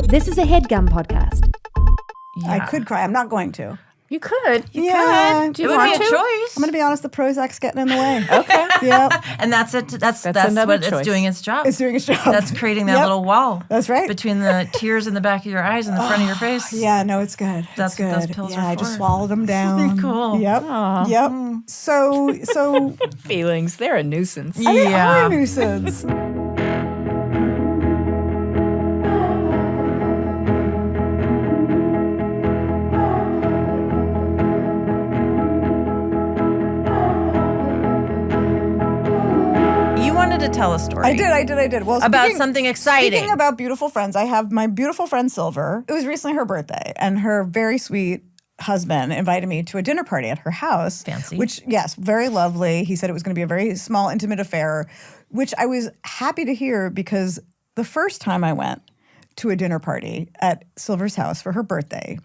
This is a Headgum podcast. Yeah. I could cry. I'm not going to. You could. You Yeah. could. Do you It would want be a to? choice. I'm going to be honest, the Prozac's getting in the way. Okay. Yep. And that's it. That's another what choice. it's doing its job. It's doing its job. That's creating that Yep. little wall. That's right. Between the tears in the back of your eyes and the front of your face. Yeah, no, it's good. That's it's what good. those pills yeah, are I just for. swallowed them down. Cool. Yep. Aw. Yep. So Feelings, they're a nuisance. they are a nuisance. You wanted to tell a story. I did. Well, About speaking- something exciting. Speaking about beautiful friends, I have my beautiful friend Silver. It was recently her birthday, and her very sweet husband invited me to a dinner party at her house. Fancy. Which, yes, very lovely. He said it was going to be a very small, intimate affair, which I was happy to hear because the first time I went to a dinner party at Silver's house for her birthday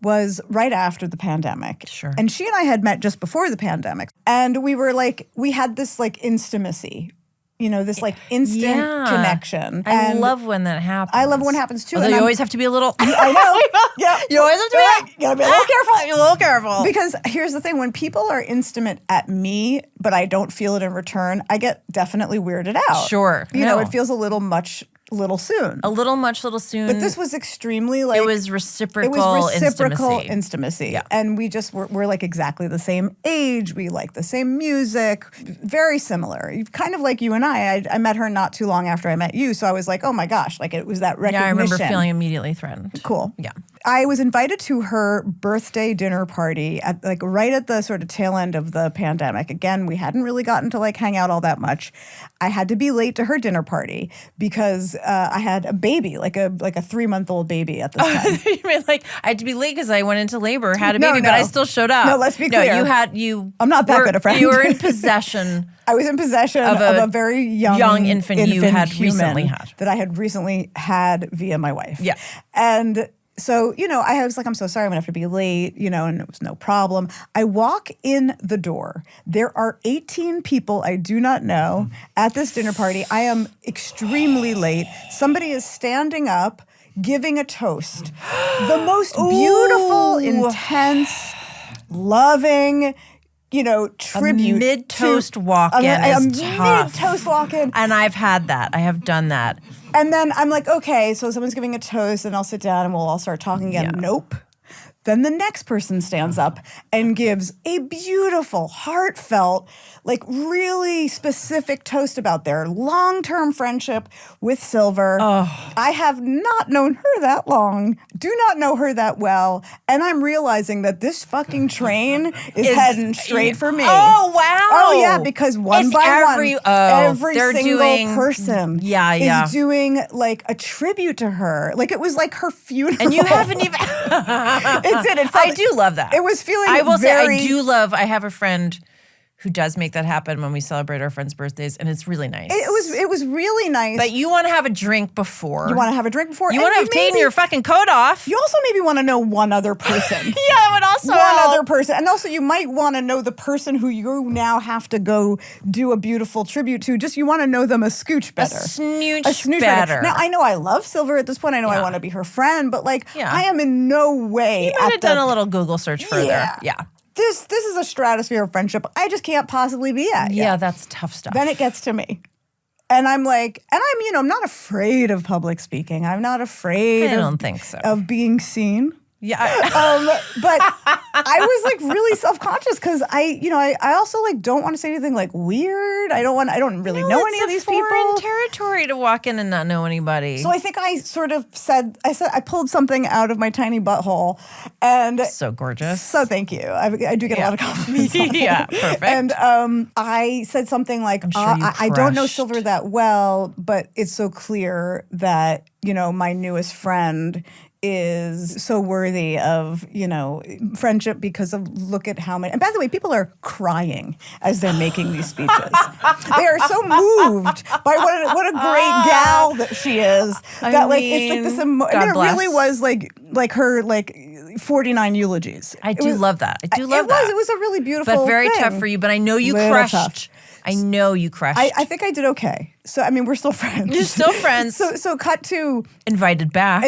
was right after the pandemic. Sure. And she and I had met just before the pandemic. And we were like, we had this like intimacy, you know, this like instant Yeah. connection. I And love when that happens. I love when it happens too. Although and you I'm- always have to be a little. I know. Yeah. You always have to be. You gotta be a little careful. You're a little careful. Because here's the thing, when people are intimate at me, but I don't feel it in return, I get definitely weirded out. Sure. You know, No. it feels a little soon. A little much, little soon. But this was extremely like It was reciprocal. it was reciprocal intimacy. intimacy. And we just we're like exactly the same age. We like the same music. Very similar. Kind of like you and I met her not too long after I met you. So I was like, oh my gosh, like it was that recognition. Yeah, I remember feeling immediately threatened. Cool. Yeah. I was invited to her birthday dinner party at like right at the sort of tail end of the pandemic. Again, we hadn't really gotten to like hang out all that much. I had to be late to her dinner party because I had a baby, like a 3-month-old baby at this time. You mean like I had to be late because I went into labor, had a No, baby, no. but I still showed up. No, let's be clear. I'm not that good a friend. You were in possession. I was in possession of a very young infant you had human recently had. that I had recently had via my wife. Yeah. And so, you know, I was like, I'm so sorry, I'm gonna have to be late, you know, and it was no problem. I walk in the door. There are 18 people I do not know at this dinner party. I am extremely late. Somebody is standing up, giving a toast. The most beautiful, intense, loving, you know, tribute. mid-toast walk-in is tough. Mid-toast walk-in. And I've had that. I have done that. And then I'm like, okay, so someone's giving a toast and I'll sit down and we'll all start talking again. Yeah. Nope. Then the next person stands up and gives a beautiful, heartfelt, like really specific toast about their long-term friendship with Silver. Oh. I have not known her that long, do not know her that well, and I'm realizing that this fucking train is heading straight for me. Oh, wow. Oh, yeah, because one It's by every- one, oh, every they're single doing- person Yeah. is doing like a tribute to her. Like it was like her funeral. And you haven't even. It did. It I felt, do love that. It was feeling I will very, say I do love. I have a friend who does make that happen when we celebrate our friends' birthdays, and it's really nice. It was really nice. But you want to have a drink before. You want to have a drink before. You and want to have taken maybe- your fucking coat off. You also maybe want to know one other person. Yeah, but also One other person. And also you might want to know the person who you now have to go do a beautiful tribute to. Just you want to know them a scooch better. A snooch better. Now I know I love Silver at this point. I know I Yeah. want to be her friend, but like Yeah. I am in no way You might have done a little Google search further. Yeah. This is a stratosphere of friendship I just can't possibly be at. Yeah, yet. that's tough stuff. Then it gets to me. And I'm like, you know, I'm not afraid of public speaking. I'm not afraid I don't think so. of being seen. Yeah. But I was like really self-conscious because I also like don't want to say anything like weird. I don't really know any of these foreign people. territory to walk in and not know anybody. So I think I sort of I pulled something out of my tiny butthole, and so gorgeous. so thank you. I do get a lot of compliments. on it. Yeah, perfect. And I said something like, I'm sure you I don't know crushed. Silver that well, but it's so clear that, you know, my newest friend is so worthy of, you know, friendship because of look at how many. And by the way, people are crying as they're making these speeches. They are so moved by what a great gal that she is. That it's like this. God It bless. really was like her 49 eulogies. I It do was- love that. I do love it that. It was a really beautiful but very thing. tough for you. But I know you Little crushed. tough. I know you crushed. I think I did okay. So, I mean, we're still friends. You're still friends. So cut to Invited back.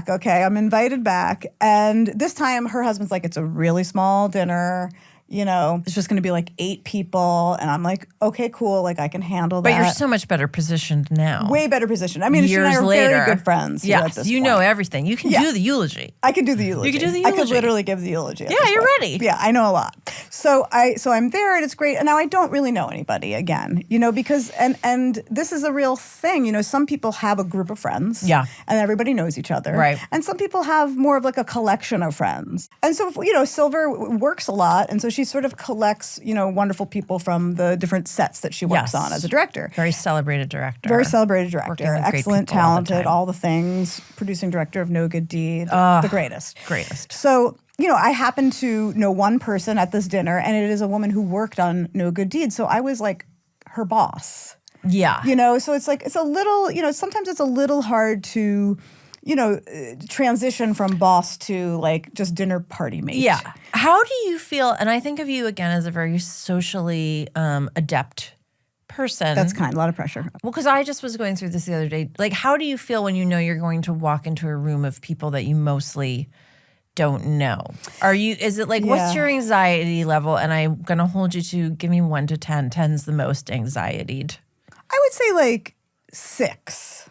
Okay, I'm invited back. And this time her husband's like, it's a really small dinner. You know, it's just going to be like 8 people. And I'm like, okay, cool. Like, I can handle that. But you're so much better positioned now. Way better position. I mean, she and I Years are later. very good friends. At Yes, this you point. know everything. You can do the eulogy. I can do the eulogy. You can do the I could eulogy. literally give the eulogy. at Yeah, this you're point. ready. Yeah, I know a lot. So I'm there and it's great. And now I don't really know anybody again, you know, because and this is a real thing. You know, some people have a group of friends. Yeah. And everybody knows each other. Right. And some people have more of like a collection of friends. And so, you know, Silver works a lot. And so she sort of collects, you know, wonderful people from the different sets that she works on as a director. Very celebrated director. Very celebrated Working director. with great Excellent, people all the talented, time. all the things. Producing director of No Good Deed. The greatest. Greatest. So, you know, I happen to know one person at this dinner, and it is a woman who worked on No Good Deed. So I was like her boss. Yeah. You know, so it's like, it's a little, you know, sometimes it's a little hard to, you know, transition from boss to like just dinner party mate. Yeah. How do you feel? And I think of you again as a very socially adept person. That's kind. A lot of pressure. Well, because I just was going through this the other day. Like, how do you feel when you know you're going to walk into a room of people that you mostly don't know? Is it like, what's your anxiety level? And I'm going to hold you to give me 1 to 10. 10's the most anxietied. I would say like 6.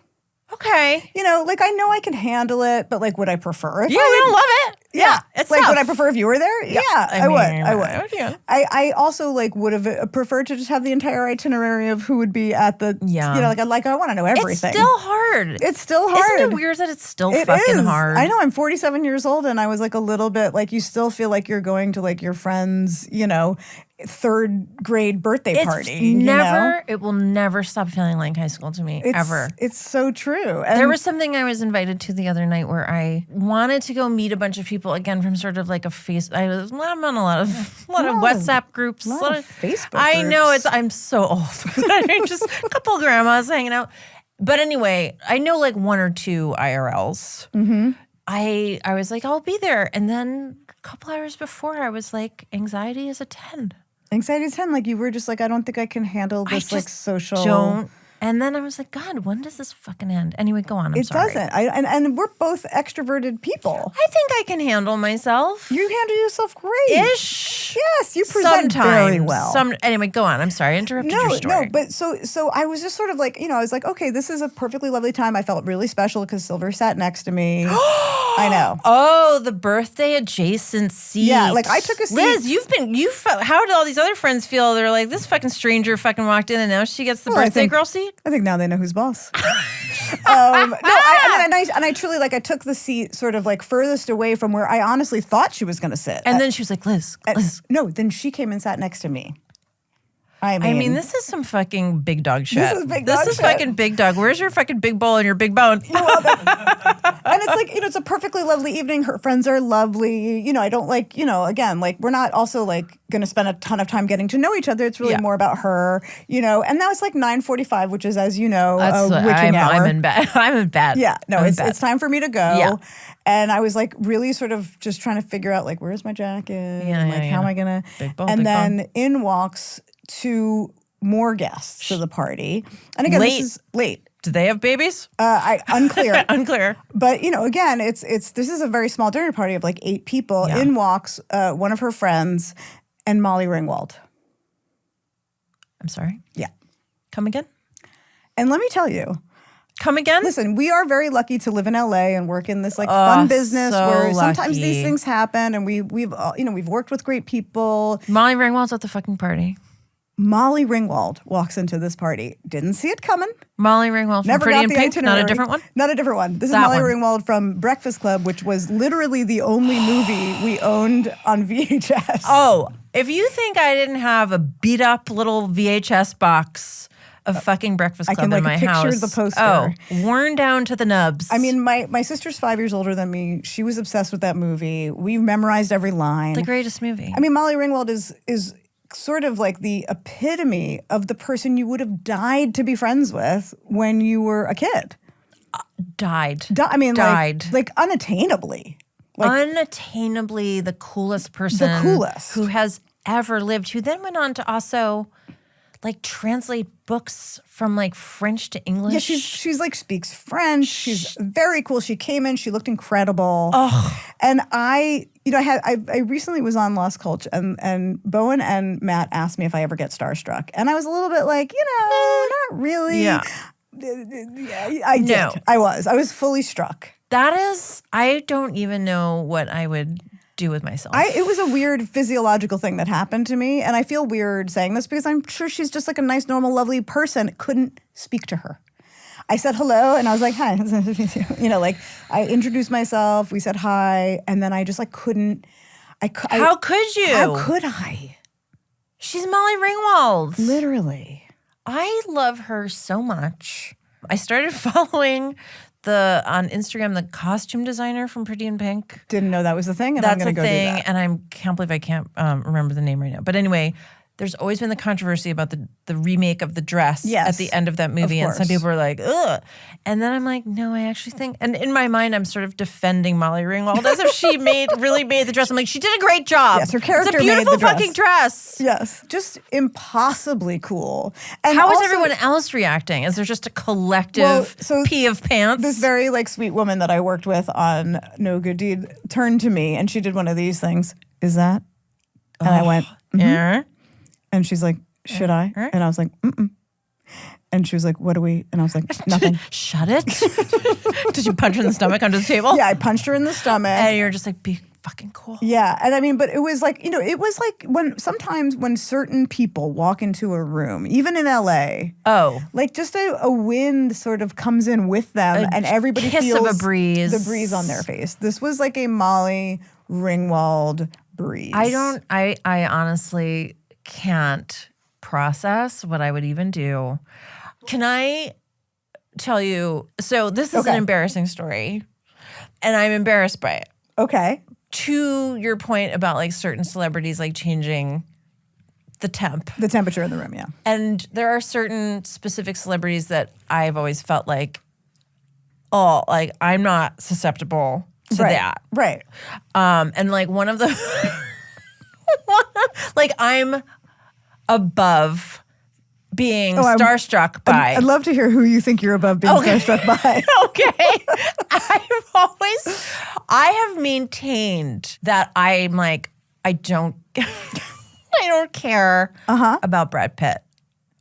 Okay. You know, like I know I can handle it, but like would I prefer if Yeah, I we don't love it. Yeah. It's like, tough. would I prefer if you were there? Yeah, I would. Yeah. I also like would have preferred to just have the entire itinerary of who would be at the, you know, like I want to know everything. It's still hard. It's still hard. Isn't it weird that it's still It fucking is. hard? I know, I'm 47 years old and I was like a little bit like, you still feel like you're going to like your friend's, you know, 3rd grade birthday party. It will never stop feeling like high school to me, ever. It's so true. And There was something I was invited to the other night where I wanted to go meet a bunch of people again from sort of like I'm on a lot of WhatsApp groups. a lot of Facebook I know groups. I'm so old. Just a couple of grandmas hanging out. But anyway, I know like 1 or 2 IRLs. Mm-hmm. I was like, I'll be there. And then a couple hours before, I was like, anxiety is a 10. Anxiety is 10. Like you were just like, I don't think I can handle this like social. Don't. And then I was like, God, when does this fucking end? Anyway, go on. I'm sorry. It doesn't. And we're both extroverted people. I think I can handle myself. You handle yourself great. Ish. Yes, you present very well. Anyway, go on. I'm sorry. I interrupted your story. No, but so I was just sort of like, you know, I was like, okay, this is a perfectly lovely time. I felt really special because Silver sat next to me. I know. Oh, the birthday adjacent seat. Yeah, like I took a seat. Liz, how did all these other friends feel? They're like, this fucking stranger fucking walked in and now she gets the birthday girl seat? I think now they know who's boss. I truly like I took the seat sort of like furthest away from where I honestly thought she was going to sit. And then she was like, Liz. No, then she came and sat next to me. I mean, this is some fucking big dog shit. This is fucking big dog. Where's your fucking big bowl and your big bone? You're welcome. And it's like, you know, it's a perfectly lovely evening. Her friends are lovely. You know, I don't like, you know, again, like we're not also like going to spend a ton of time getting to know each other. It's really more about her, you know. And now it's like 9:45, which is, as you know, a witching hour. I'm in bed. I'm in bed. Yeah, no, it's time for me to go. Yeah. And I was like really sort of just trying to figure out like, where's my jacket? How am I going to? Big bone, and big then bone. in walks 2 more guests to the party. And again, this is late. Do they have babies? Unclear. Unclear. But you know, again, this is a very small dinner party of like 8 people. Yeah. In walks one of her friends and Molly Ringwald. I'm sorry? Yeah. Come again? And let me tell you. Come again? Listen, we are very lucky to live in LA and work in this like fun business where sometimes these things happen, and we've worked with great people. Molly Ringwald's at the fucking party. Molly Ringwald walks into this party. Didn't see it coming. Molly Ringwald from Never Pretty got in the Pink? itinerary. Not a different one? Not a different one. This is Molly Ringwald from Breakfast Club, which was literally the only movie we owned on VHS. Oh, if you think I didn't have a beat up little VHS box of fucking Breakfast Club in my house. I can picture the poster. Oh, worn down to the nubs. I mean, my sister's 5 years older than me. She was obsessed with that movie. We memorized every line. The greatest movie. I mean, Molly Ringwald is sort of like the epitome of the person you would have died to be friends with when you were a kid. Died. Like unattainably. Unattainably the coolest person. The coolest. Who has ever lived, who then went on to also like translate books from like French to English. Yeah, she's like speaks French. She's very cool. She came in, she looked incredible. Oh. And I recently was on Lost Culture and Bowen and Matt asked me if I ever get starstruck. And I was a little bit like, not really. Yeah. I did. I was fully struck. That is, I don't even know what I would do with myself. It was a weird physiological thing that happened to me. And I feel weird saying this because I'm sure she's just like a nice, normal, lovely person. Couldn't speak to her. I said hello and I was like, hi. Like I introduced myself. We said hi. And then I just like couldn't. How could you? How could I? She's Molly Ringwald. Literally. I love her so much. I started following on Instagram, the costume designer from Pretty in Pink. Didn't know that was the thing, and That's I'm going to go thing, do that. and I can't believe I can't remember the name right now. But anyway, there's always been the controversy about the remake of the dress at the end of that movie, and some people are like, ugh. And then I'm like, no, I actually think, and in my mind, I'm sort of defending Molly Ringwald as if she really made the dress. I'm like, she did a great job. Yes, her character It's a beautiful made the dress. fucking dress. Yes, just impossibly cool. And How is also, everyone else reacting? Is there just a collective pee of pants? This very like sweet woman that I worked with on No Good Deed turned to me and she did one of these things. Is that? And I went, yeah. And she's like, should I? And I was like, mm-mm. And she was like, what do we? And I was like, nothing. Shut it. Did you punch her in the stomach under the table? Yeah, I punched her in the stomach. And you're just like, be fucking cool. Yeah. And I mean, but it was like, it was like sometimes when certain people walk into a room, even in LA, like just a wind sort of comes in with them and everybody kiss feels of a breeze. the breeze on their face. This was like a Molly Ringwald breeze. I honestly can't process what I would even do. Can I tell you? So this is an embarrassing story, and I'm embarrassed by it. Okay. To your point about like certain celebrities like changing the temperature in the room, yeah. And there are certain specific celebrities that I've always felt like, like I'm not susceptible to that. Right. And like one of the like I'm above being starstruck by. I'd love to hear who you think you're above being starstruck by. Okay. I have maintained that I'm like, I don't care about Brad Pitt.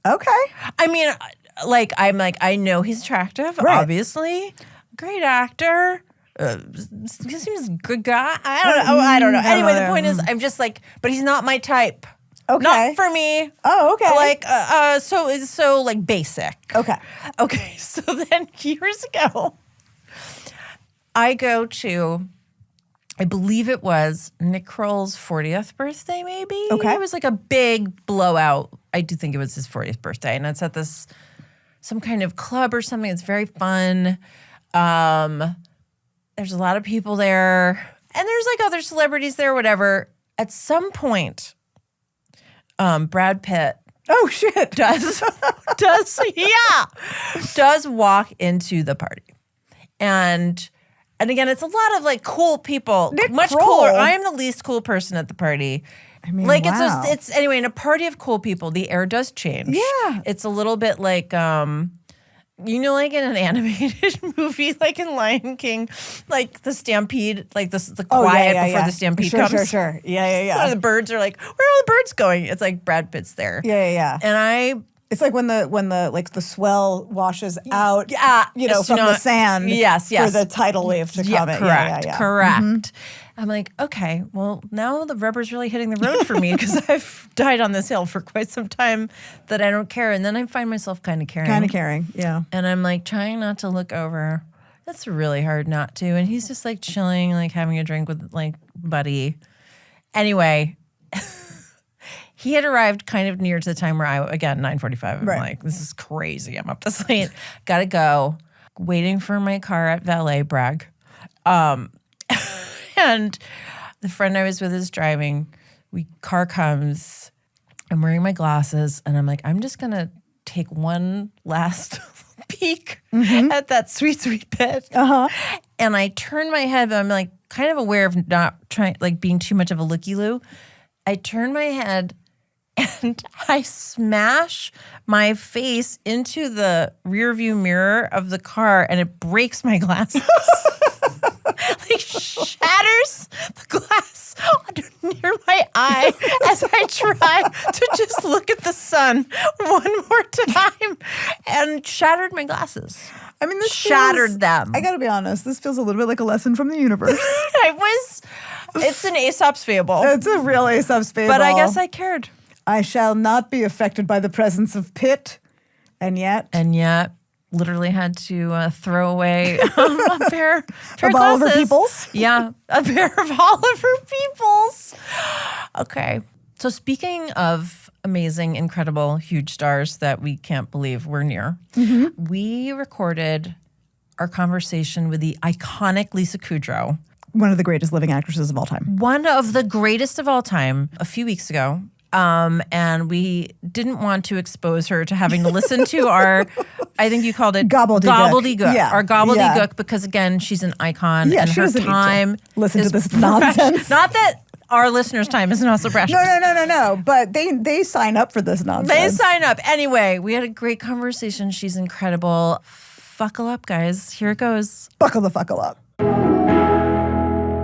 Okay. I mean, like, I know he's attractive, obviously. Great actor. He seems a good guy. I don't know. Anyway, the point is, I'm just like, but he's not my type. Okay. Not for me. Oh, okay. Like, so like basic. Okay. Okay. So then years ago, I go to, I believe it was Nick Kroll's 40th birthday, maybe. Okay. It was like a big blowout. I do think it was his 40th birthday. And it's at some kind of club or something. It's very fun. There's a lot of people there. And there's like other celebrities there, whatever. At some point, Brad Pitt Oh shit. does walk into the party. And again, it's a lot of like cool people. Nick much Kroll. cooler. I am the least cool person at the party. I mean, like wow. it's anyway, in a party of cool people, the air does change. Yeah. It's a little bit like like in an animated movie, like in Lion King, like the stampede, like the quiet before the stampede comes. Sure. Yeah. So the birds are like, where are all the birds going? It's like Brad Pitt's there. Yeah. And it's like when the like the swell washes out, it's from the not- sand. Yes. For the tidal wave to come in. Correct. Yeah. Correct. Mm-hmm. I'm like, okay, well, now the rubber's really hitting the road for me because I've died on this hill for quite some time that I don't care. And then I find myself kind of caring. Yeah. And I'm like trying not to look over. That's really hard not to. And he's just like chilling, like having a drink with like buddy. Anyway, he had arrived kind of near to the time where 9:45. I'm like, this is crazy. I'm up this late. Gotta go. Waiting for my car at valet, brag. And the friend I was with is driving. Car comes. I'm wearing my glasses, and I'm like, I'm just gonna take one last peek at that sweet, sweet Pitt. And I turn my head, but I'm like kind of aware of not trying, like being too much of a looky-loo. I turn my head, and I smash my face into the rearview mirror of the car, and it breaks my glasses. Like shatters the glass near my eye as I try to just look at the sun one more time, and shattered my glasses. I mean, this shattered them. I gotta be honest, this feels a little bit like a lesson from the universe. It's an Aesop's fable. It's a real Aesop's fable. But I guess I cared. I shall not be affected by the presence of Pitt, and yet literally had to throw away a pair of Oliver glasses. Peoples? Yeah, a pair of Oliver Peoples. Okay. So speaking of amazing, incredible, huge stars that we can't believe we're near, we recorded our conversation with the iconic Lisa Kudrow. one of the greatest living actresses of all time. One of the greatest of all time a few weeks ago. And we didn't want to expose her to having to listen to our, I think you called it gobbledygook. Yeah. Our gobbledygook, because again, she's an icon and she her doesn't need to time. listen to this nonsense. Not that our listeners' time is not so precious. No. But they sign up for this nonsense. They sign up. Anyway, we had a great conversation. She's incredible. Buckle up, guys. Here it goes. Buckle the fuckle up.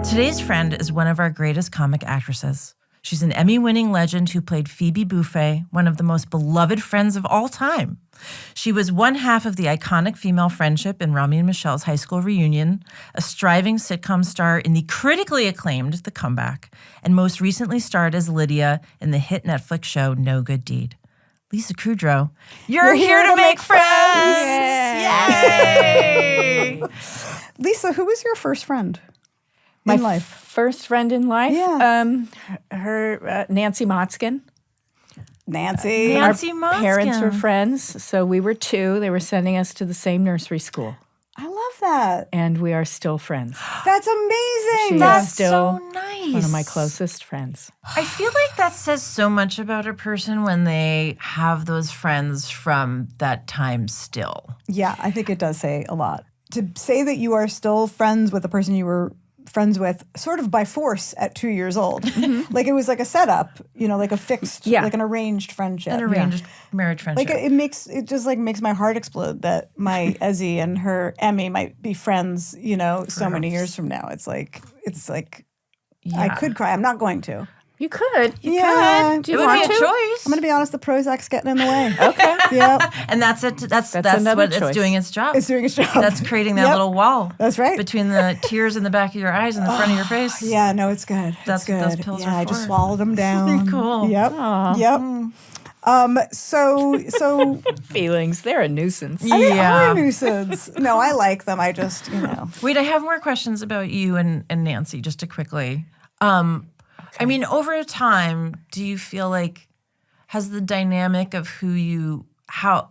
Today's friend is one of our greatest comic actresses. She's an Emmy-winning legend who played Phoebe Buffay, one of the most beloved friends of all time. She was one half of the iconic female friendship in Romy and Michelle's high school reunion, a striving sitcom star in the critically acclaimed The Comeback, and most recently starred as Lydia in the hit Netflix show No Good Deed. Lisa Kudrow, you're here to make friends! Yay! Lisa, who was your first friend My in life? first friend in life? Yeah. Her Nancy Motzkin. Nancy. Nan- Our Nancy Motzkin. parents were friends, so we were two. They were sending us to the same nursery school, I love that. and we are still friends. That's amazing. She That's is still so nice. one of my closest friends. I feel like that says so much about a person when they have those friends from that time still. Yeah, I think it does say a lot. To say that you are still friends with the person you were friends with sort of by force at 2 years old. Like it was like a setup, like a fixed, like an arranged friendship. An arranged marriage friendship. Like it just like makes my heart explode that my Ezzy and her Emmy might be friends, so many years from now. It's like I could cry. I'm not going to. You could. You Yeah. could. Do it you would want be a to? choice. I'm going to be honest, the Prozac's getting in the way. Okay. Yep. And that's it. That's another what it's choice. doing its job. It's doing its job. That's creating that Yep. little wall. That's right. Between the tears in the back of your eyes and the front of your face. Yeah, no, it's good. That's it's good. what those pills are I just for. swallowed them down. Cool. Yep. Yep. So Feelings. They're a nusuance. they are a nuisance. No, I like them. I just, Wait, I have more questions about you and Nancy, just to quickly. I mean, over time, do you feel like has the dynamic of do you feel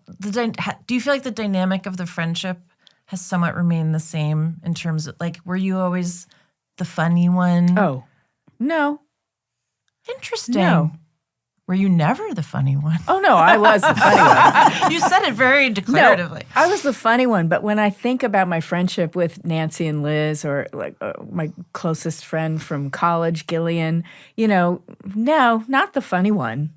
like the dynamic of the friendship has somewhat remained the same in terms of like, were you always the funny one? Oh, no. Interesting. No. Were you never the funny one? Oh, no, I was the funny one. You said it very declaratively. No, I was the funny one, but when I think about my friendship with Nancy and Liz, or like my closest friend from college, Gillian, no, not the funny one,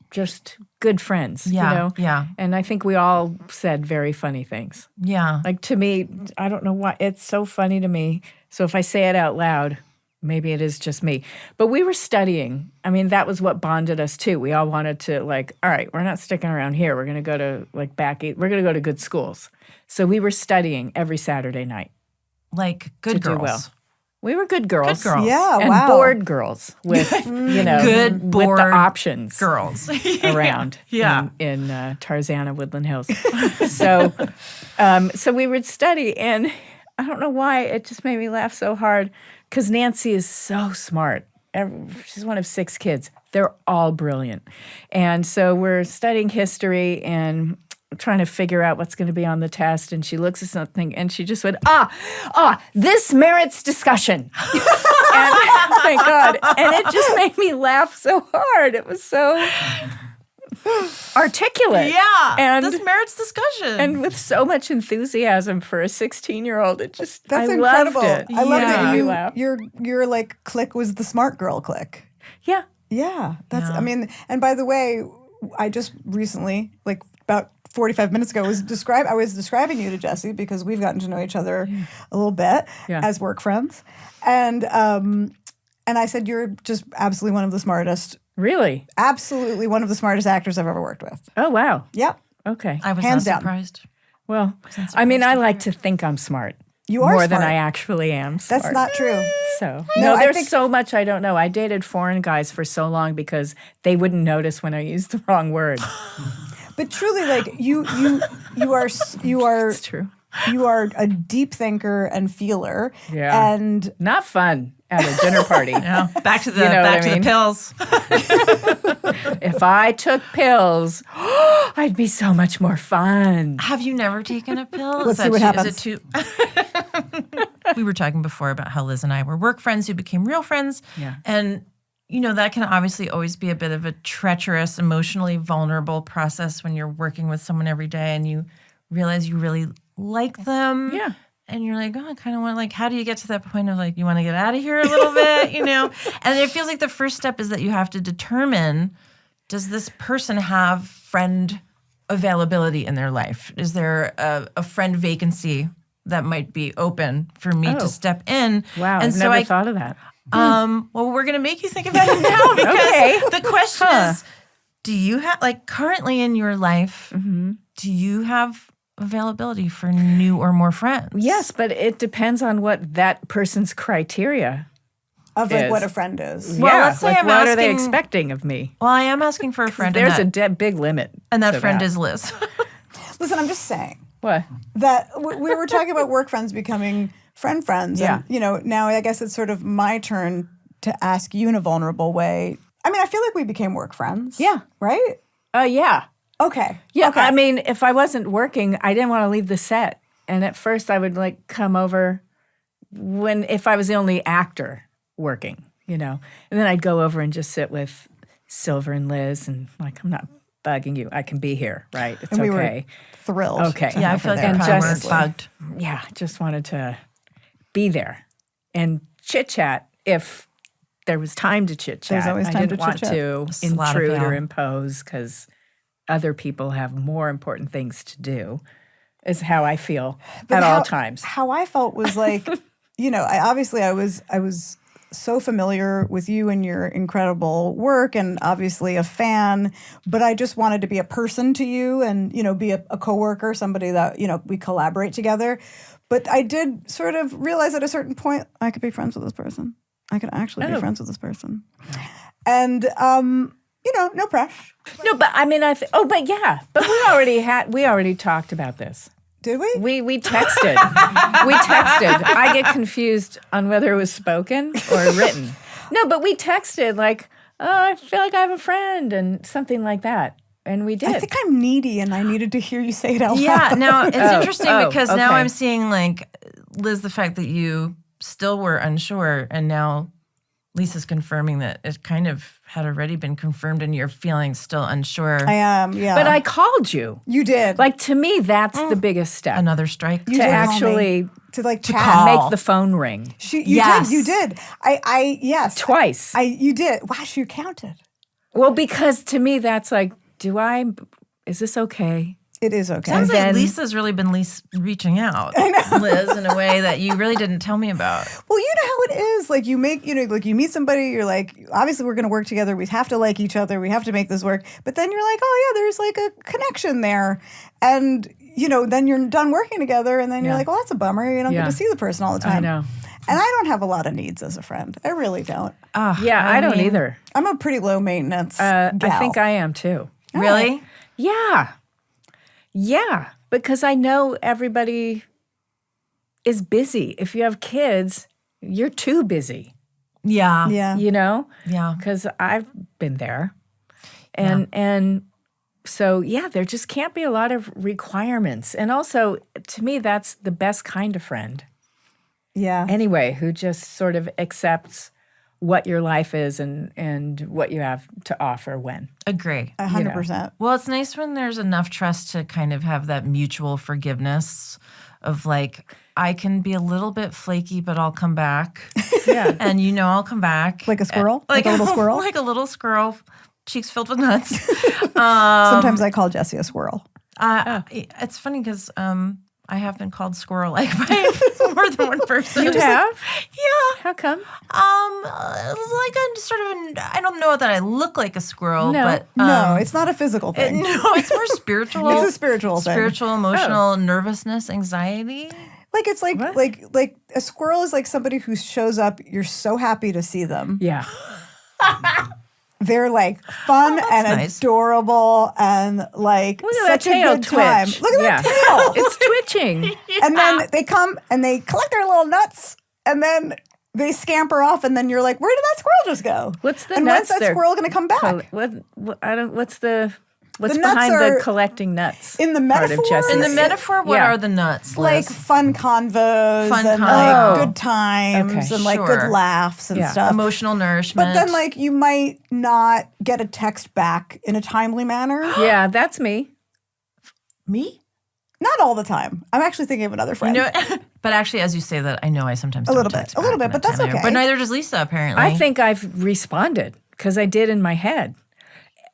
just good friends. Yeah, yeah. And I think we all said very funny things. Yeah. Like to me, I don't know why it's so funny to me. So if I say it out loud, maybe it is just me. But we were studying. I mean, that was what bonded us too. We all wanted to all right, we're not sticking around here. We're going to go to we're going to go to good schools. So we were studying every Saturday night. Like good To do girls. well. We were good girls. Good girls. yeah, And wow. bored girls with, Good, with bored the options girls. around Yeah. in Tarzana, Woodland Hills. So we would study, and I don't know why, it just made me laugh so hard because Nancy is so smart. She's one of 6 kids. They're all brilliant. And so we're studying history and trying to figure out what's going to be on the test. And she looks at something and she just went, this merits discussion. And thank God. And it just made me laugh so hard. It was so articulate. Yeah. And this merits discussion. and with so much enthusiasm for a 16-year-old, That's I incredible. loved it. I love Yeah. that Made me laugh. your like clique was the smart girl clique. Yeah. Yeah, that's. Yeah. I mean, and by the way, I just recently, like about 45 minutes ago, I was describing you to Jessi because we've gotten to know each other a little bit as work friends, and I said you're just absolutely one of the smartest, Really? absolutely one of the smartest actors I've ever worked with. Oh, wow. Yep, Okay. I was Hands not down. surprised. Well, I mean, I like to think I'm smart. You are more smart. than I actually am smart. That's not true. So No, I there's think- so much I don't know. I dated foreign guys for so long because they wouldn't notice when I used the wrong word. But truly, like you are It's true. you are a deep thinker and feeler. Yeah. And Not fun at a dinner party. Yeah. Back to the You know what I the mean? pills. If I took pills, I'd be so much more fun. Have you never taken a pill? Let's see what happens. Is it too? We were talking before about how Liz and I were work friends who became real friends. Yeah. And, that can obviously always be a bit of a treacherous, emotionally vulnerable process when you're working with someone every day and you realize you really like them. Yeah. And you're like, I kind of want, like, how do you get to that point of, like, you want to get out of here a little bit, And it feels like the first step is that you have to determine, does this person have friend availability in their life? Is there a friend vacancy that might be open for me to step in? Wow, And I've never thought of that. well, we're going to make you think about it now because Okay. the question is, do you have, like, currently in your life, do you have availability for new or more friends? Yes, but it depends on what that person's criteria of like is. what a friend is. Well, yeah, let's say like I'm what are they asking- expecting of me? Well, I am asking for a friend. There's and that, big limit. and that to friend is Liz. Listen, I'm just saying What? that we were talking about work friends becoming friends. Yeah. And, now I guess it's sort of my turn to ask you in a vulnerable way. I mean, I feel like we became work friends. Yeah. Right? Yeah. Okay. Yeah, Okay. I mean, if I wasn't working, I didn't want to leave the set. And at first I would like come over if I was the only actor working, And then I'd go over and just sit with Silver and Liz and like, I'm not bugging you. I can be here, right? It's And we okay. were thrilled. Okay. to Yeah, I have feel her like there. you And probably just- weren't bugged. Yeah, just wanted to be there and chit-chat if there was time to chit-chat. There's always time I didn't to want chit-chat. to Slot of intrude or y'all. impose because other people have more important things to do is how I feel But at how- all times. How I felt was like, I was so familiar with you and your incredible work and obviously a fan, but I just wanted to be a person to you and, be a coworker, somebody that, we collaborate together. But I did sort of realize at a certain point, I could be friends with this person. I could actually be friends with this person. And, no pressure. No, but I mean, but we already talked about this. Did we? We texted. I get confused on whether it was spoken or written. No, but we texted like, oh, I feel like I have a friend and something like that. And we did. I think I'm needy and I needed to hear you say it out loud. Yeah, now it's interesting because now okay. I'm seeing, like, Liz, the fact that you still were unsure and now Lisa's confirming that it kind of had already been confirmed and you're feeling still unsure. I am, yeah. But I called you. You did. Like, to me, that's the biggest step. Another strike. You to did call actually me. To like chat. call. make the phone ring You Yes. did. You did. Yes. twice. You did. Wow, you counted. Well, because to me, that's like, is this okay? It is okay. Sounds like then- Lisa's really been reaching out, Liz, in a way that you really didn't tell me about. Well, you know how it is. Like you meet somebody, you're like, obviously we're going to work together. We have to like each other. We have to make this work. But then you're like, oh yeah, there's like a connection there. And, then you're done working together. And then you're like, well, that's a bummer. You don't get Yeah. to see the person all the time. I know. And I don't have a lot of needs as a friend. I really don't. Yeah, I don't either. I'm a pretty low maintenance I gal. think I am too. Really? Yeah. Yeah. Because I know everybody is busy. If you have kids, you're too busy, Yeah. Yeah. Yeah. Because I've been there. And so, yeah, there just can't be a lot of requirements. And also, to me, that's the best kind of friend. Yeah. Anyway, who just sort of accepts what your life is and what you have to offer when. Agree. 100%. Well, it's nice when there's enough trust to kind of have that mutual forgiveness of like, I can be a little bit flaky, but I'll come back. Yeah. And I'll come back. Like a squirrel? Like a little squirrel? Like a little squirrel, cheeks filled with nuts. Sometimes I call Jessi a squirrel. It's funny because I have been called squirrel-like by more than one person. You have? Yeah. How come? Like I'm sort of, I don't know that I look like a squirrel, No. but No, it's not a physical thing. no, it's more spiritual. It's a spiritual thing. Spiritual, emotional, nervousness, anxiety. Like it's like What? like a squirrel is like somebody who shows up. You're so happy to see them. Yeah. They're like fun and nice. adorable and like Look at that such a tail good twitch. time. Look at that tail. It's twitching. And then they come and they collect their little nuts and then they scamper off and then you're like, where did that squirrel just go? What's the and nuts when's that they're squirrel going to come back? What's The nuts behind are- the collecting nuts? In the part of metaphor? Jessi's- In the metaphor, what Yeah. are the nuts? Like Liz? fun convos Fun and convo. like good times Okay, and like sure. good laughs and Yeah. stuff. Emotional nourishment. But then like you might not get a text back in a timely manner. Yeah, that's me. me? Not all the time. I'm actually thinking of another friend. But actually, as you say that, I know I sometimes don't little bit, text a little back bit, in but that's time. okay. But neither does Lisa, apparently. I think I've responded because I did in my head.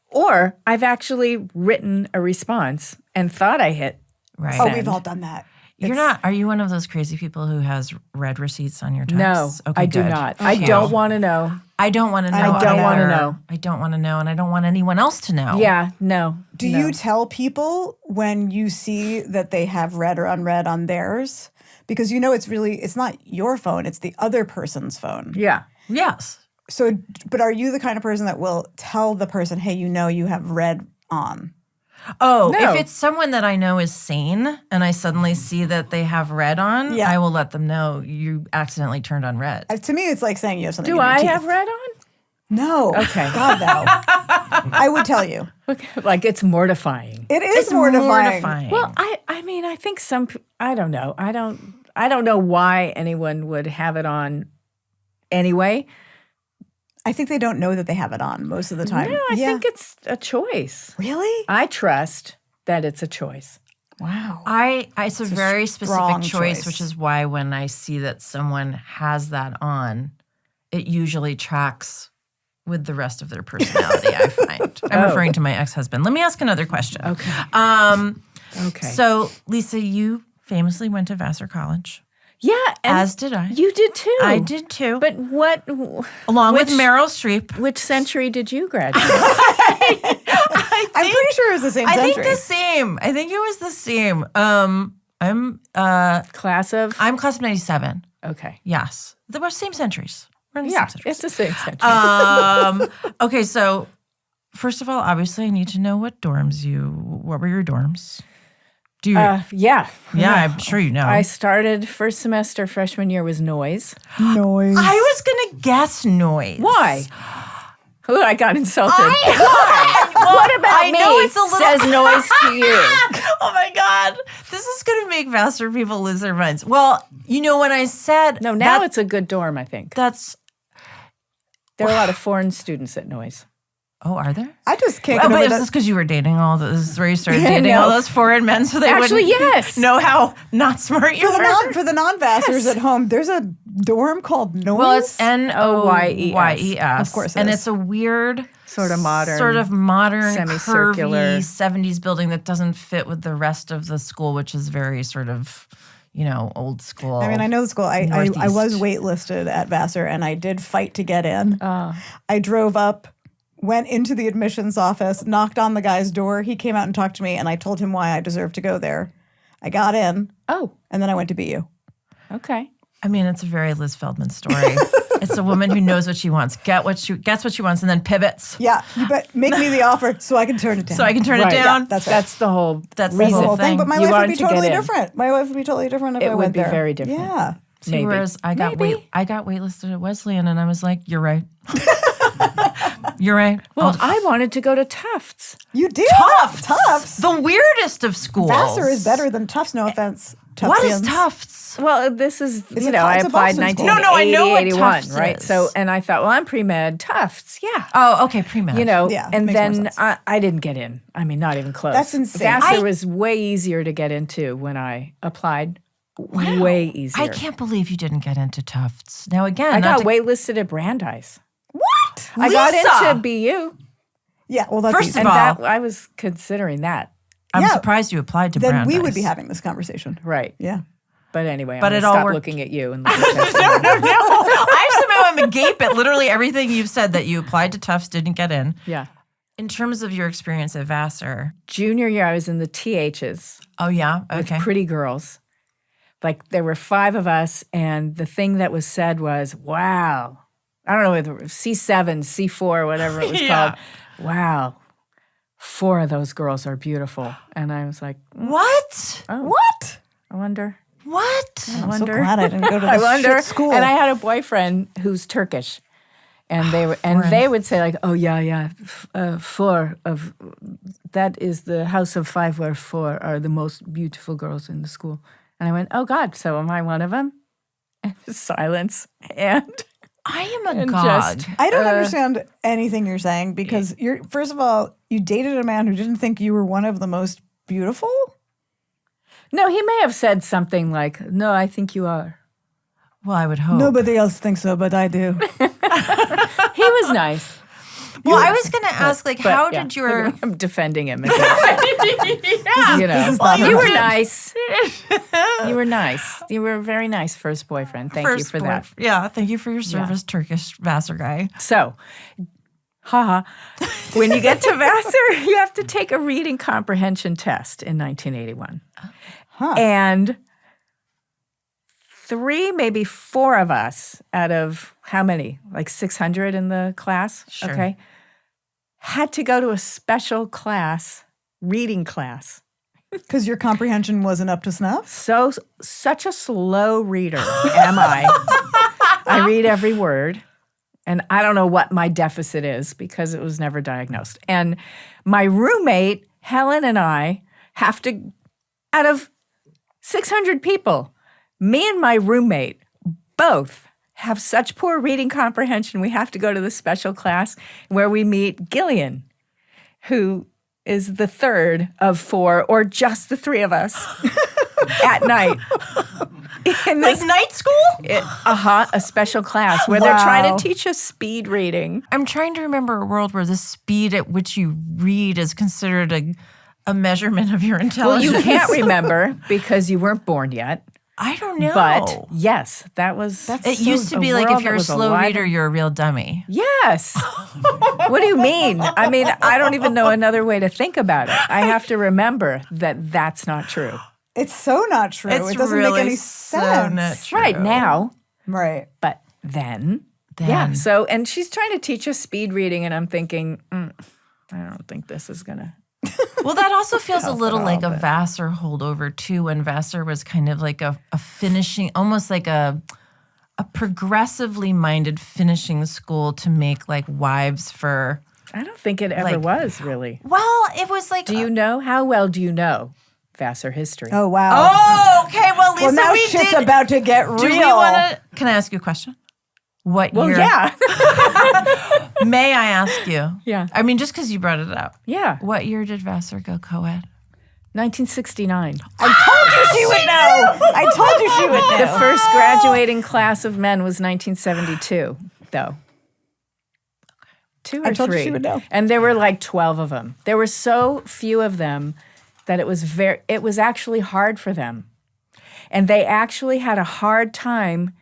Or I've actually written a response and thought I hit. right. Oh, we've all done that. You're not. Are you one of those crazy people who has read receipts on your texts? No, Okay, I do good. not. I Phew. don't want to know. I don't want to know. I don't wanna either. know. I don't want to know, and I don't want anyone else to know. Yeah, no. Do no. you tell people when you see that they have read or unread on theirs? Because it's not your phone, it's the other person's phone. Yeah. Yes. So, but are you the kind of person that will tell the person, hey, you have read on? Oh, No. if it's someone that I know is sane, and I suddenly see that they have red on, Yeah. I will let them know you accidentally turned on red. To me, it's like saying you have something Do in your I teeth. have red on? No. Okay. God, no. I would tell you. Like it's mortifying. It is It's mortifying. Well, I mean, I think I don't know. I don't know why anyone would have it on anyway. I think they don't know that they have it on most of the time. No, I think it's a choice. Really? I trust that it's a choice. Wow. It's a very strong specific choice, choice. which is why when I see that someone has that on, it usually tracks with the rest of their personality, I find. I'm referring to my ex-husband. Let me ask another question. Okay. Okay. So, Lisa, you famously went to Vassar College, yeah, and as did I. you did too. I did too. But what? Along with which- Meryl Streep. Which century did you graduate? I'm pretty sure it was the same I century. think the same. I think it was the same. Class of? I'm class of 97. Okay. Yes. They were same centuries. We're in the Yeah, same centuries. it's the same century. Okay, so first of all, obviously I need to know what were your dorms? Do you Yeah. I'm sure you know. I started first semester freshman year was noise. Noise. I was gonna guess noise. Why? Ooh, I got insulted. What about I know it's a little says noise to you. Oh my God. This is gonna make Vassar people lose their minds. Well, when I said No, now it's a good dorm, I think. that's There are a lot of foreign students at noise. oh, are there? I just can't Oh, get but over is that. this because you were dating all those? This is where you started dating No. all those foreign men, so they Actually, wouldn't yes. know how not smart you were. For the non-Vassars at home, there's a dorm called Noise. Well, it's NOYES. Of course it and is. it's a weird, Sort of modern, curvy semicircular. 70s building that doesn't fit with the rest of the school, which is very sort of, old school. I mean, I know the school. I Northeast. was waitlisted at Vassar, and I did fight to get in. I drove up, went into the admissions office, knocked on the guy's door. He came out and talked to me, and I told him why I deserved to go there. I got in, Oh, and then I went to BU. okay. I mean, it's a very Liz Feldman story. It's a woman who knows what she wants, gets what she wants, and then pivots. Yeah, you bet. Make me the offer so I can turn it down. So I can turn Right. it down. Yeah, that's right. That's the whole That's the That's the reason. whole thing. But my You life would wanted be to get totally in. different. My life would be totally different if It I would went be there. very different. Yeah. See, Maybe. whereas I got waitlisted at Wesleyan, and I was like, "You're right. You're right." Well, I wanted to go to Tufts. You did? Tufts. the weirdest of schools. Vassar is better than Tufts, no offense. What is Tuftsians. Tufts? Well, this is, It's I a applied Boston school. 1980, No, I know what 81, Tufts right? is. So, and I thought, well, I'm pre-med, Tufts, yeah. Oh, okay, pre-med. Yeah, and makes more then sense. I didn't get in. I mean, not even close. That's insane. Vassar was way easier to get into when I applied. way easier. I can't believe you didn't get into Tufts. Now, again, I not got to- waitlisted at Brandeis. What? I got Lisa! into BU. Yeah, well, that's First easy. of And all- that I was considering that. I'm Yeah. surprised you applied to then Brandeis. we would be having this conversation. Right. Yeah. But anyway, But I'm it gonna all stop worked. looking at you and looking at testimony. No. I'm agape at literally everything you've said that you applied to Tufts, didn't get in. Yeah. In terms of your experience at Vassar. Junior year, I was in the THs Oh, yeah? with Okay. pretty girls. Like there were 5 of us, and the thing that was said was, wow. I don't know whether it was C7, C4, whatever it was Yeah. called. Wow. 4 of those girls are beautiful. And I was like, What? oh, What? I wonder. What? I I'm so wonder. glad I didn't go to I this wonder. shit school. And I had a boyfriend who's Turkish, and they would say like, "Oh yeah, 4 of that is the house of 5 where 4 are the most beautiful girls in the school." And I went, "Oh God, so am I one of them?" And silence. And I am a And god. just- I don't understand anything you're saying because you're first of all, you dated a man who didn't think you were one of the most beautiful. no, he may have said something like, "No, I think you are." Well, I would hope. Nobody else thinks so, but I do. He was nice. Well, I was going to ask, like, But, how yeah, did your... I'm defending him. As if, you know, this is not you were her- nice. You were nice. You were a very nice first boyfriend. Thank you for that. Yeah, thank you for your service, Turkish Vassar guy. So, when you get to Vassar, you have to take a reading comprehension test in 1981. And 3, maybe 4 of us out of how many? Like 600 in the class? Sure. Okay. Had to go to a special class, reading class. Because your comprehension wasn't up to snuff? Such a slow reader am I. I read every word, and I don't know what my deficit is because it was never diagnosed. And my roommate, Helen, and I have to, out of 600 people, me and my roommate both have such poor reading comprehension, we have to go to the special class where we meet Gillian, who is the 3rd of 4, or just the 3 of us at night. In Like this, night school? a special class where they're trying to teach us speed reading. I'm trying to remember a world where the speed at which you read is considered a measurement of your Well, intelligence. you can't remember because you weren't born yet. I don't know. But yes, that was. it used to be like if you're a slow reader, you're a real dummy. Yes. What do you mean? I mean, I don't even know another way to think about it. I have to remember that that's not true. It's so not true. It's it doesn't really make any so sense. not true. Right now, Right. but then. Yeah. So, and she's trying to teach us speed reading, and I'm thinking, I don't think this is going to. Well, that also feels a little like a Vassar holdover too, when Vassar was kind of like a finishing, almost like a progressively minded finishing school to make like wives for. I don't think it ever Like- was really. Well, it was like. Do you know? How well do you know Vassar history? Oh, wow. Oh, okay. Well, Lisa, well, now we shit's did. about to get real. Do we want to? Can I ask you a question? What Well, year? yeah. May I ask you? Yeah. I mean, just because you brought it up. Yeah. What year did Vassar go co-ed? 1969. I told you she would know. I told you she would know. The first graduating class of men was 1972, though. 2 or I told you 3. she would know. And there were like 12 of them. There were so few of them that it was actually hard for them. And they actually had a hard time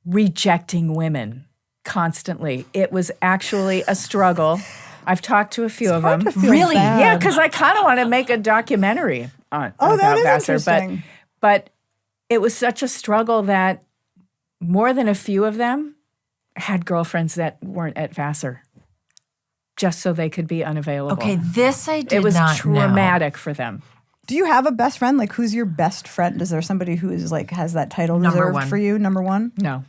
rejecting women constantly. It was actually a struggle. I've talked to a few of them. to feel Really? bad. Yeah, because I kind of want to make a documentary on Oh, that about is Vassar. interesting. But it was such a struggle that more than a few of them had girlfriends that weren't at Vassar, just so they could be unavailable. Okay, this I did It was not know. traumatic for them. Do you have a best friend? Like, who's your best friend? Is there somebody who is like has that title Number reserved one. for you? Number 1? No.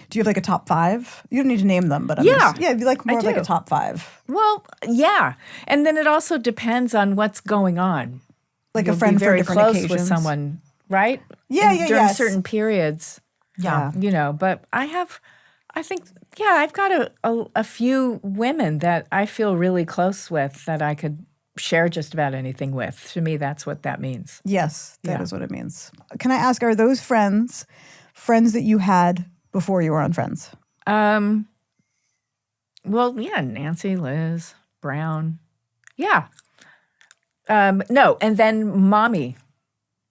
Do you have like a top 5? You don't need to name them, but Yeah, if you like more I of like a do. top 5, Well, yeah. And then it also depends on what's going on. like You'll a friend be very for different close occasions. with someone, right? Yeah, And yeah, during yes. certain periods, Yeah. you know. But I've got a few women that I feel really close with that I could share just about anything with. To me, that's what that means. Yes, that Yeah. is what it means. Can I ask, are those friends that you had before you were on Friends? Well, yeah, Nancy, Liz, Brown. Yeah. No, and then Mommy.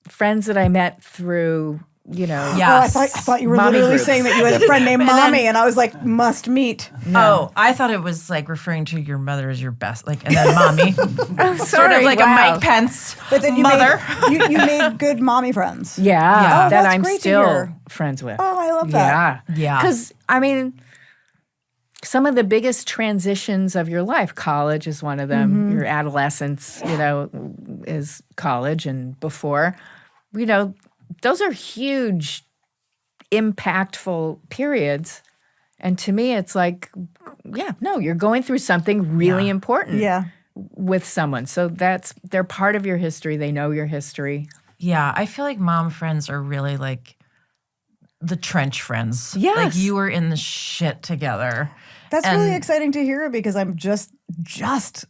Friends that I met through, Yeah. Oh, I thought you were Mommy literally groups. saying that you had a friend named Mommy, and I was like, must meet. Oh, I thought it was like referring to your mother as your best, like, and then mommy. sorry, Sort of like a wow. Mike Pence But then you mother. you made good mommy friends. Yeah, Yeah. that that's I'm great to still hear. friends with. Oh, I love that. Yeah. Yeah. Because, I mean, some of the biggest transitions of your life, college is one of them. Your adolescence, is college and before. Those are huge, impactful periods. And to me, it's like, you're going through something really important Yeah. with someone. So they're part of your history. They know your history. Yeah, I feel like mom friends are really like the trench friends. Yes. Like you were in the shit together. That's And- really exciting to hear because I'm just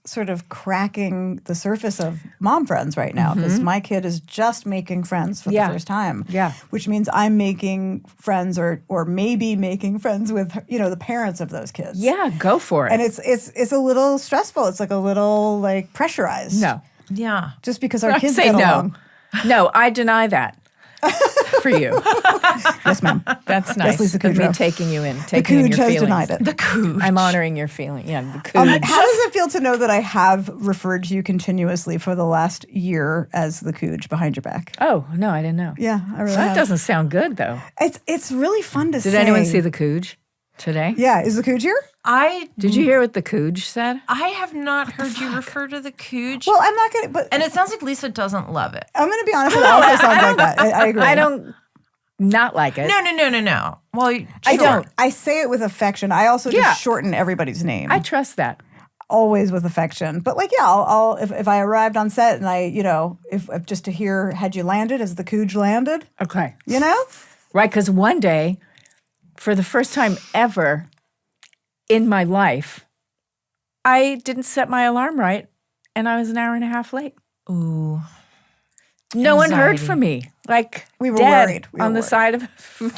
sort of cracking the surface of mom friends right now because my kid is just making friends for Yeah. the first time. Yeah. Which means I'm making friends or maybe making friends with, the parents of those kids. Yeah, go for it. And it's a little stressful. It's like a little like pressurized. no. Yeah. Just because our kids Say get no. along. No, I deny that for you. Yes, ma'am. That's nice. Lisa Of me Kudrow. taking you in, The taking in Cooge your has feelings. denied it. The cooch. I'm honoring your feeling. Yeah, the Cooge. How does it feel to know that I have referred to you continuously for the last year as the Cooge behind your back? Oh, no, I didn't know. Yeah, I really That have. doesn't sound good, though. It's really fun to say. Did anyone see the Cooge today? Yeah, is the Cooge here? Did you hear what the Cooge said? I have not heard you refer to the cooch. Well, I'm not gonna. But and it sounds like Lisa doesn't love it. I'm gonna be honest. It also sounds like that. I agree. I don't not like it. No. Well, I sure. don't. I say it with affection. I also Yeah. just shorten everybody's name. I trust that. Always with affection. But like, yeah, I'll if I arrived on set and I, if just to hear, had you landed? Has the Cooge landed? Okay. Right, because one day, for the first time ever in my life, I didn't set my alarm right, and I was an hour and a half late. Ooh. No one heard Anxiety. from me. Like We were dead worried. We were on the worried. side of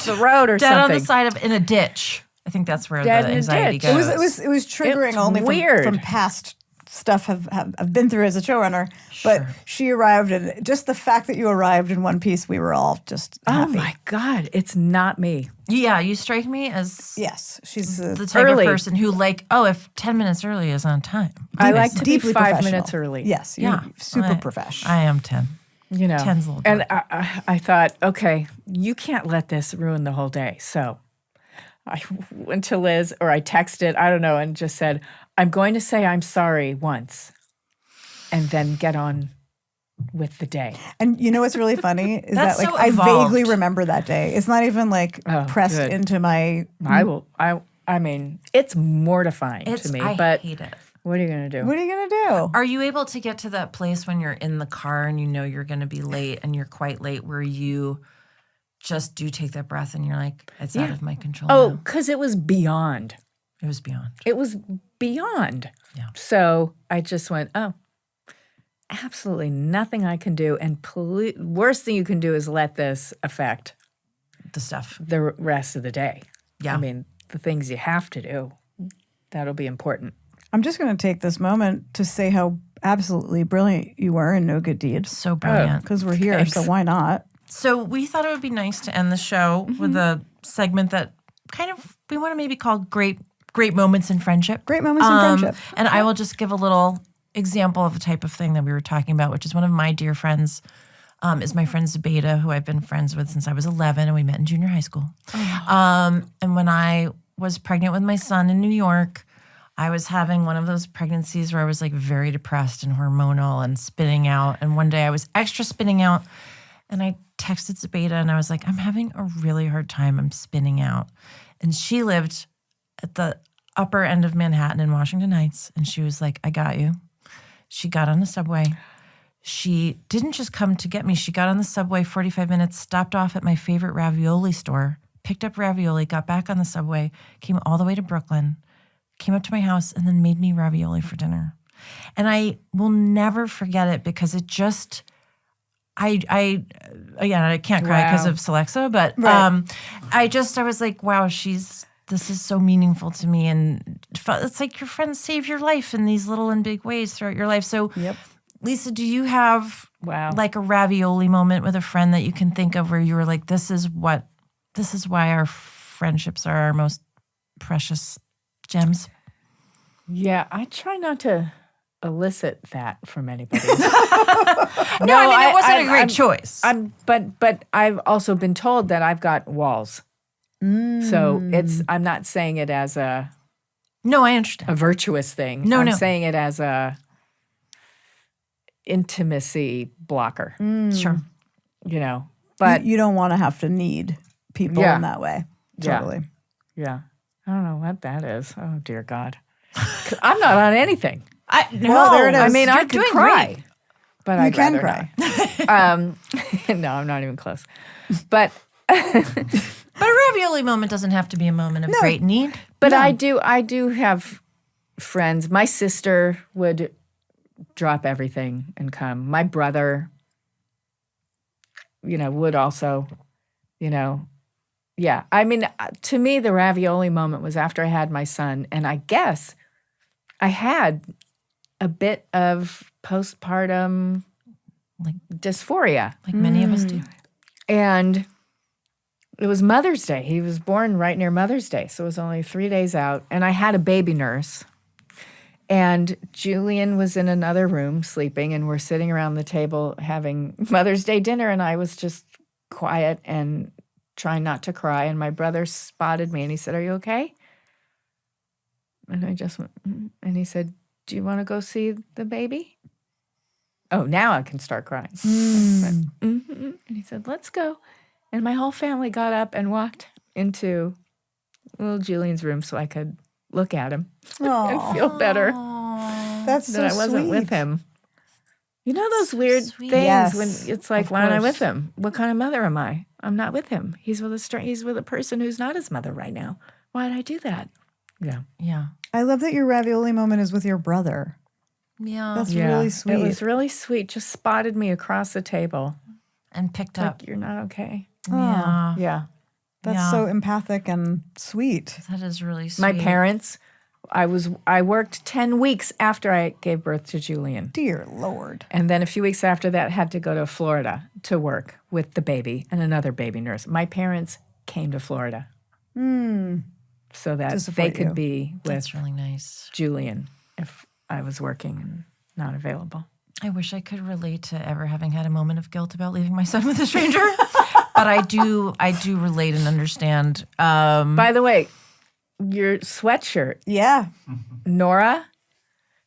the road or Dead something. on the side in a ditch. I think that's where Dead the in a anxiety ditch. goes. It was triggering It's only weird. from past stuff I've been through as a showrunner. But Sure. she arrived, and just the fact that you arrived in one piece, we were all just Oh happy. my God, it's not me. Yeah, you strike me as Yes, she's the type Early. of person who if 10 minutes early is on time. I like to be deeply 5 professional. minutes early. Yes, you're Yeah. super professional. I am 10. 10's a little And I thought, okay, you can't let this ruin the whole day. So I went to Liz, or I texted, I don't know, and just said, I'm going to say I'm sorry once and then get on with the day. And you know what's really funny is That's that like so I evolved. vaguely remember that day. It's not even like Oh, pressed good. into my. I mean, it's mortifying to me, I but hate it. what are you going to do? What are you gonna do? Are you able to get to that place when you're in the car and you know you're going to be late and you're quite late where you just do take that breath and you're like, it's out of my control Oh, now. because it was beyond. It was beyond. It was beyond. Yeah. So I just went, oh, absolutely nothing I can do. And worst thing you can do is let this affect The stuff. the rest of the day. Yeah. I mean, the things you have to do, that'll be important. I'm just gonna take this moment to say how absolutely brilliant you were in No Good Deeds So brilliant. because we're here. Thanks. So why not? So we thought it would be nice to end the show with a segment that kind of we want to maybe call great moments in friendship. Great moments in friendship. And I will just give a little example of the type of thing that we were talking about, which is one of my dear friends is my friend Zabeda, who I've been friends with since I was 11, and we met in junior high school. And when I was pregnant with my son in New York, I was having one of those pregnancies where I was like very depressed and hormonal and spinning out. And one day I was extra spinning out, and I texted Zabeda and I was like, I'm having a really hard time. I'm spinning out. And she lived at the upper end of Manhattan in Washington Heights. And she was like, I got you. She got on the subway. She didn't just come to get me. She got on the subway 45 minutes, stopped off at my favorite ravioli store, picked up ravioli, got back on the subway, came all the way to Brooklyn, came up to my house, and then made me ravioli for dinner. And I will never forget it because it just, I can't cry because Wow. of Celexa, but Right. I was like, wow, this is so meaningful to me. And it's like your friends save your life in these little and big ways throughout your life. So Yep. Lisa, do you have Wow. like a ravioli moment with a friend that you can think of where you were like, this is why our friendships are our most precious gems? Yeah, I try not to elicit that from anybody. No, I mean, it wasn't a great choice. But I've also been told that I've got walls. So I'm not saying it as a No, I understand. virtuous thing. No, I'm no. saying it as a intimacy blocker. Sure. You know, but you don't want to have to need people Yeah. in that way. Yeah. Totally. yeah, I don't know what that is. Oh dear God, 'Cause I'm not on anything. Well, there it is. I mean, I You're could doing cry, great. but You I'd can rather cry. not. No, I'm not even close. But But a ravioli moment doesn't have to be a moment of great need. I do have friends. My sister would drop everything and come. My brother, would also, yeah. I mean, to me, the ravioli moment was after I had my son, and I guess I had a bit of postpartum Like- dysphoria. Like many of us do. And it was Mother's Day. He was born right near Mother's Day, so it was only 3 days out. And I had a baby nurse. And Julian was in another room sleeping, and we're sitting around the table having Mother's Day dinner, and I was just quiet and trying not to cry. And my brother spotted me, and he said, "Are you okay?" And I just went, and he said, "Do you want to go see the baby?" Oh, now I can start crying. I went, And he said, "Let's go." And my whole family got up and walked into little Julian's room so I could look at him and feel better That's that so I wasn't sweet. with him. You know those weird sweet. things Yes, when it's like, of why aren't I with course. him? What kind of mother am I? I'm not with him. He's with a person who's not his mother right now. Why did I do that? Yeah. Yeah. I love that your ravioli moment is with your brother. Yeah. That's Yeah. really sweet. It was really sweet. Just spotted me across the table. And picked up. Like, you're not okay. Yeah. Yeah. That's Yeah. so empathic and sweet. That is really sweet. My parents, I worked 10 weeks after I gave birth to Julian. Dear Lord. And then a few weeks after that, had to go to Florida to work with the baby and another baby nurse. My parents came to Florida so that To they support could you. be with That's really nice. Julian if I was working and not available. I wish I could relate to ever having had a moment of guilt about leaving my son with a stranger. But I do relate and understand. By the way, your sweatshirt, Yeah. Nora,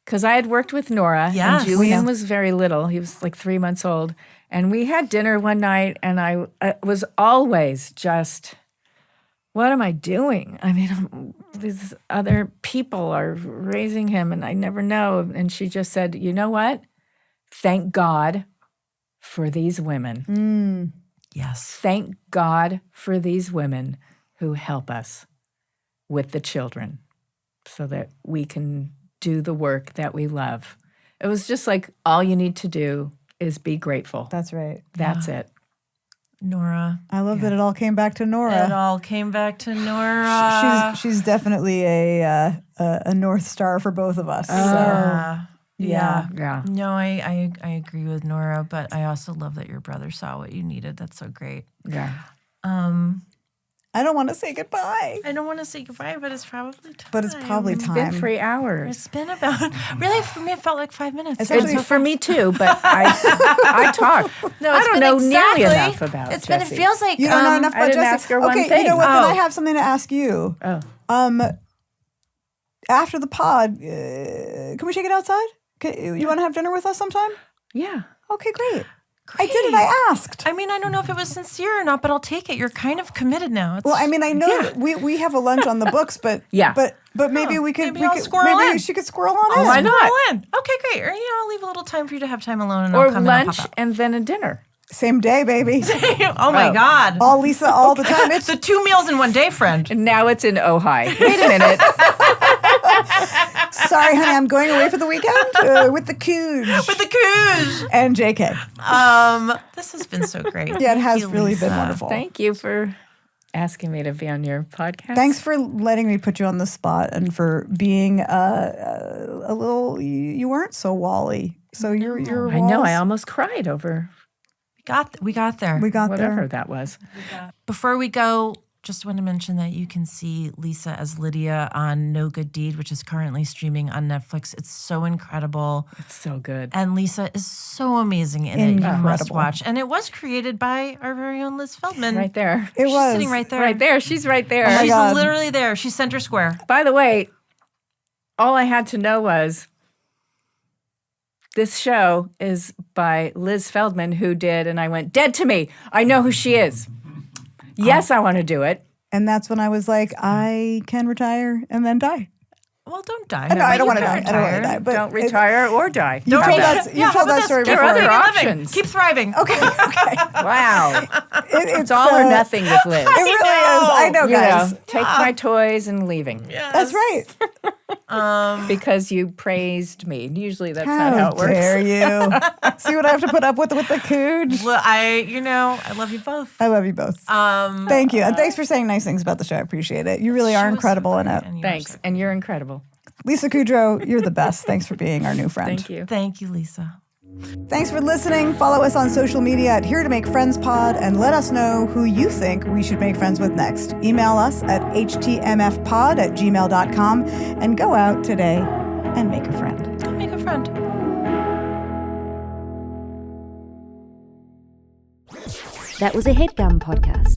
because I had worked with Nora, Yes. and Julian was very little. He was like 3 months old. And we had dinner one night, and I was always just, what am I doing? I mean, these other people are raising him, and I never know. And she just said, you know what? Thank God for these women. Yes. Thank God for these women who help us with the children so that we can do the work that we love. It was just like, all you need to do is be grateful. That's right. That's it. Nora. I love that it all came back to It Nora. all came back to Nora. She's definitely a North Star for both of us. Yeah. Yeah. No, I agree with Nora, but I also love that your brother saw what you needed. That's so great. Yeah. I don't want to say goodbye, I don't want to say goodbye, but it's probably time. but it's probably It's time. been 3 hours. It's been about, really, for me, it felt like 5 minutes. Especially It's for me too, but I talk. No, I it's don't been know exactly- nearly enough about It's been, it Jessi. feels like, You don't know enough I about didn't Jessi. ask her one okay, thing. you know what? Then Oh. I have something to ask you. Oh. After the pod, can we take it outside? You want to have dinner with us sometime? Yeah. Okay, great. I did it. I asked. I mean, I don't know if it was sincere or not, but I'll take it. You're kind of committed now. It's, Well, I mean, I know that we have a lunch on the books, but Yeah. but maybe we could maybe I'll squirrel maybe in. she could squirrel on in. Why not? Roll in. Okay, great. Or, I'll leave a little time for you to have time alone, and Or I'll come and I'll lunch pop and then a dinner. Same day, baby. out. Oh my God. All Lisa, all the time. It's The 2 meals in one day, friend. And now it's in Ojai. Wait a minute. so sorry, honey, I'm going away for the weekend with the Cooge. With the Cooge. And JK. This has been so great. Yeah, it has Thank you, really Lisa. been wonderful. Thank you for asking me to be on your podcast. Thanks for letting me put you on the spot and for being a little. You weren't so Wally. So you're. I know. I almost cried over We got there. We got whatever there. that was. Before we go, just want to mention that you can see Lisa as Lydia on No Good Deed, which is currently streaming on Netflix. It's so incredible. It's so good. And Lisa is so amazing in it. You must Incredible. watch. And it was created by our very own Liz Feldman. Right there. It She's was sitting right there. Right there. She's right there. my She's God. literally there. She's center square. By the way, all I had to know was this show is by Liz Feldman, who did, and I went, dead to me. I know who she is. Yes, I want to do it. And that's when I was like, I can retire and then die. Well, don't die. No, I don't You want to can die. I don't want to retire. die. But Don't retire or die. You've told that, Yeah, you've told but that story there before. are other Keep living. options. Keep thriving. Okay. Wow. It's It's all or nothing with Liz. It really is. I know, You guys. know, take my toys and leaving. That's right. Because you praised me. Usually that's How not how it works. dare you? See what I have to put up with the Cooge? Well, I love you both. I love you both. Thank you. And thanks for saying nice things about the show. I appreciate it. You really are incredible in it. Thanks. And you're incredible. Lisa Kudrow, you're the best. Thanks for being our new friend. Thank you. Thank you, Lisa. Thanks for listening. Follow us on social media at Here to Make Friends Pod and let us know who you think we should make friends with next. Email us at htmfpod@gmail.com and go out today and make a friend. Go make a friend. That was a Headgum podcast.